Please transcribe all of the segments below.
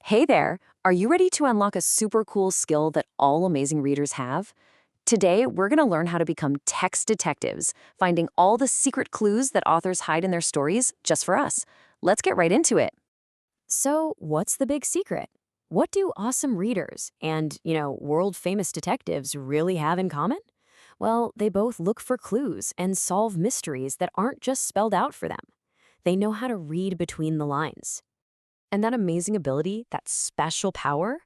Hey there! Are you ready to unlock a super cool skill that all amazing readers have? Today, we're going to learn how to become text detectives, finding all the secret clues that authors hide in their stories just for us. Let's get right into it. So, what's the big secret? What do awesome readers and, world-famous detectives really have in common? Well, they both look for clues and solve mysteries that aren't just spelled out for them. They know how to read between the lines. And that amazing ability, that special power,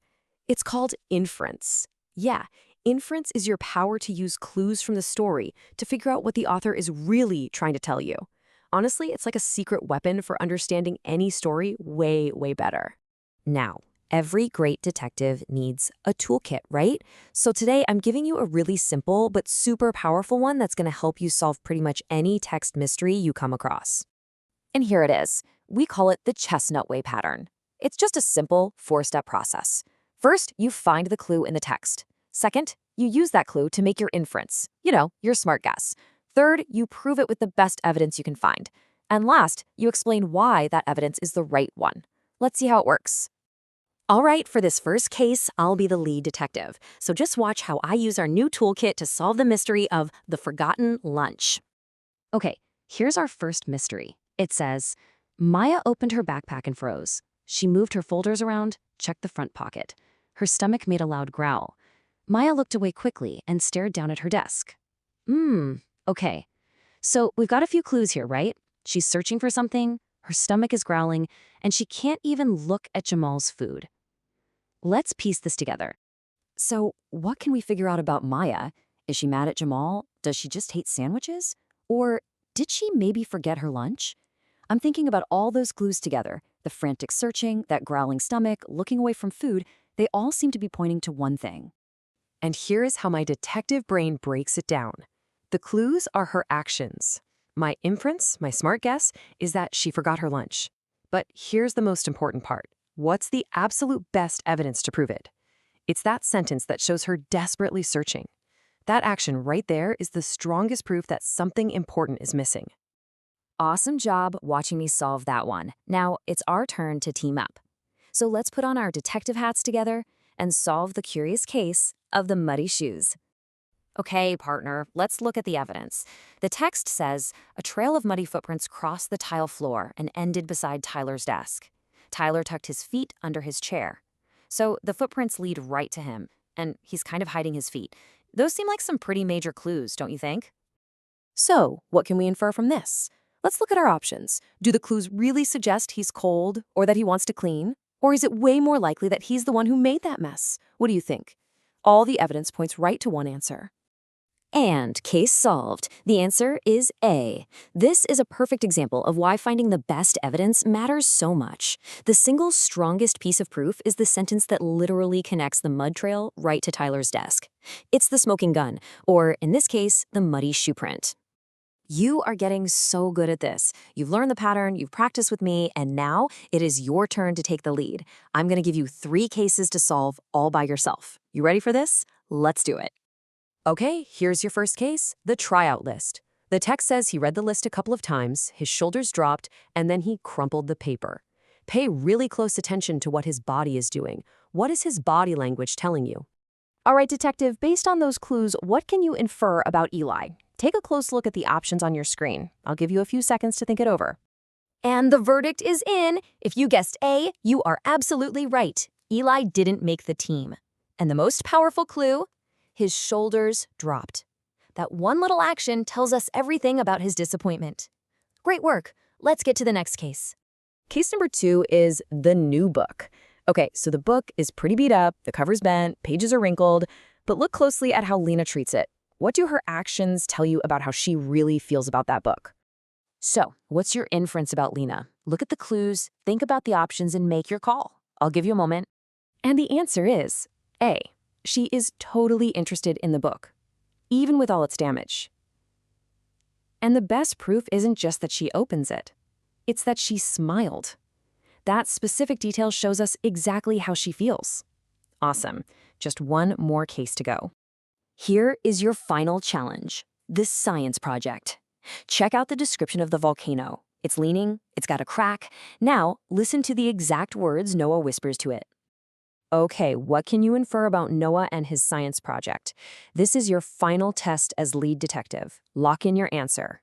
it's called inference. Yeah, inference is your power to use clues from the story to figure out what the author is really trying to tell you. Honestly, it's like a secret weapon for understanding any story way, way better. Now, every great detective needs a toolkit, right? So today I'm giving you a really simple but super powerful one that's going to help you solve pretty much any text mystery you come across. And here it is. We call it the chestnut way pattern. It's just a simple four-step process. First, you find the clue in the text. Second, you use that clue to make your inference, your smart guess. Third, you prove it with the best evidence you can find. And last, you explain why that evidence is the right one. Let's see how it works. All right, for this first case, I'll be the lead detective. So just watch how I use our new toolkit to solve the mystery of the forgotten lunch. Okay, here's our first mystery. It says, Maya opened her backpack and froze. She moved her folders around, checked the front pocket. Her stomach made a loud growl. Maya looked away quickly and stared down at her desk. Okay. So we've got a few clues here, right? She's searching for something, her stomach is growling, and she can't even look at Jamal's food. Let's piece this together. So what can we figure out about Maya? Is she mad at Jamal? Does she just hate sandwiches? Or did she maybe forget her lunch? I'm thinking about all those clues together. The frantic searching, that growling stomach, looking away from food, they all seem to be pointing to one thing. And here is how my detective brain breaks it down. The clues are her actions. My inference, my smart guess, is that she forgot her lunch. But here's the most important part. What's the absolute best evidence to prove it? It's that sentence that shows her desperately searching. That action right there is the strongest proof that something important is missing. Awesome job watching me solve that one. Now it's our turn to team up. So let's put on our detective hats together and solve the curious case of the muddy shoes. Okay, partner, let's look at the evidence. The text says, a trail of muddy footprints crossed the tile floor and ended beside Tyler's desk. Tyler tucked his feet under his chair. So the footprints lead right to him, and he's kind of hiding his feet. Those seem like some pretty major clues, don't you think? So, what can we infer from this? Let's look at our options. Do the clues really suggest he's cold or that he wants to clean? Or is it way more likely that he's the one who made that mess? What do you think? All the evidence points right to one answer. And case solved. The answer is A. This is a perfect example of why finding the best evidence matters so much. The single strongest piece of proof is the sentence that literally connects the mud trail right to Tyler's desk. It's the smoking gun, or in this case, the muddy shoe print. You are getting so good at this. You've learned the pattern, you've practiced with me, and now it is your turn to take the lead. I'm going to give you 3 cases to solve all by yourself. You ready for this? Let's do it. Okay, here's your first case, the tryout list. The text says he read the list a couple of times, his shoulders dropped, and then he crumpled the paper. Pay really close attention to what his body is doing. What is his body language telling you? All right, detective, based on those clues, what can you infer about Eli? Take a close look at the options on your screen. I'll give you a few seconds to think it over. And the verdict is in. If you guessed A, you are absolutely right. Eli didn't make the team. And the most powerful clue? His shoulders dropped. That one little action tells us everything about his disappointment. Great work. Let's get to the next case. Case number 2 is the new book. Okay, so the book is pretty beat up, the cover's bent, pages are wrinkled, but look closely at how Lena treats it. What do her actions tell you about how she really feels about that book? So, what's your inference about Lena? Look at the clues, think about the options, and make your call. I'll give you a moment. And the answer is A. She is totally interested in the book, even with all its damage. And the best proof isn't just that she opens it. It's that she smiled. That specific detail shows us exactly how she feels. Awesome. Just one more case to go. Here is your final challenge, this science project. Check out the description of the volcano. It's leaning, it's got a crack. Now, listen to the exact words Noah whispers to it. Okay, what can you infer about Noah and his science project? This is your final test as lead detective. Lock in your answer.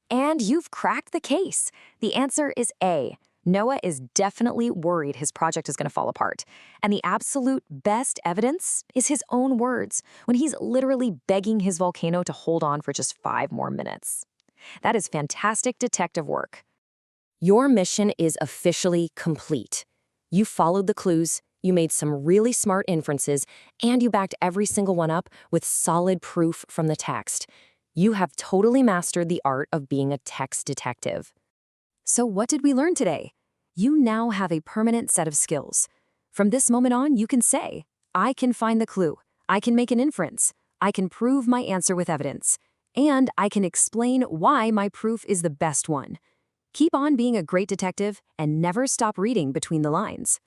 And you've cracked the case. The answer is A. Noah is definitely worried his project is going to fall apart. And the absolute best evidence is his own words, when he's literally begging his volcano to hold on for just 5 more minutes. That is fantastic detective work. Your mission is officially complete. You followed the clues, you made some really smart inferences, and you backed every single one up with solid proof from the text. You have totally mastered the art of being a text detective. So what did we learn today? You now have a permanent set of skills. From this moment on, you can say, I can find the clue, I can make an inference, I can prove my answer with evidence, and I can explain why my proof is the best one. Keep on being a great detective and never stop reading between the lines.